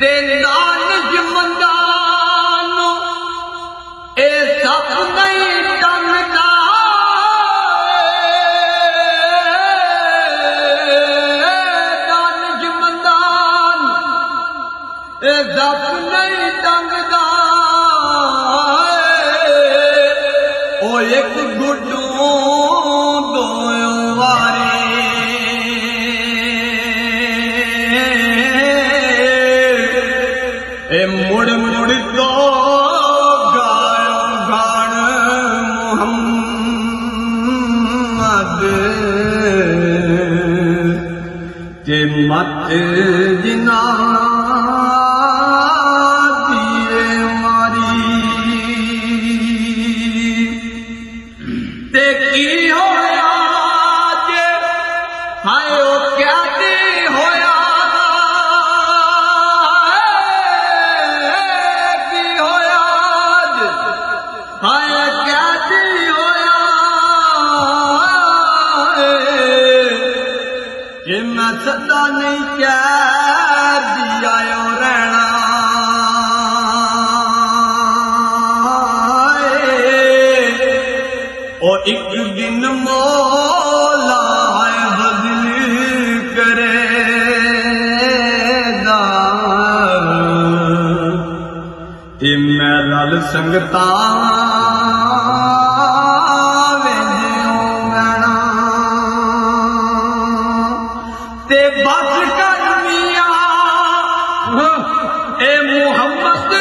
ते लालच मंदान ए सप नहीं टंगदा लालच मंदान ए सप नहीं टंगदा ओ एक गुड्डू दो वारे ए मुड़ मुड़ तो गायो गान मोहम्मद के मत जिना दिए मारी ते की होया जे हाय ओ क्या दी होया कि मैं सदा नहीं कह दिया रहना और एक दिन मौला बदल करेगा ते मैं लल संगता ते बस कर मिया ए मोहम्मद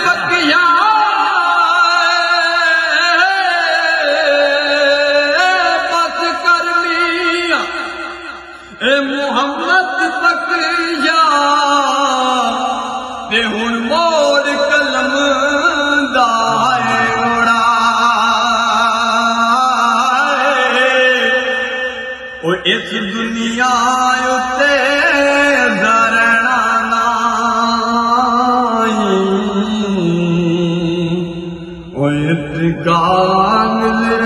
पकिया बस कर मिया ए मोहम्मद पकिया ते हुन मोर कलम दा ओड़ा ओ इस दुनिया उत्ते धरना नाई ओ इस गांग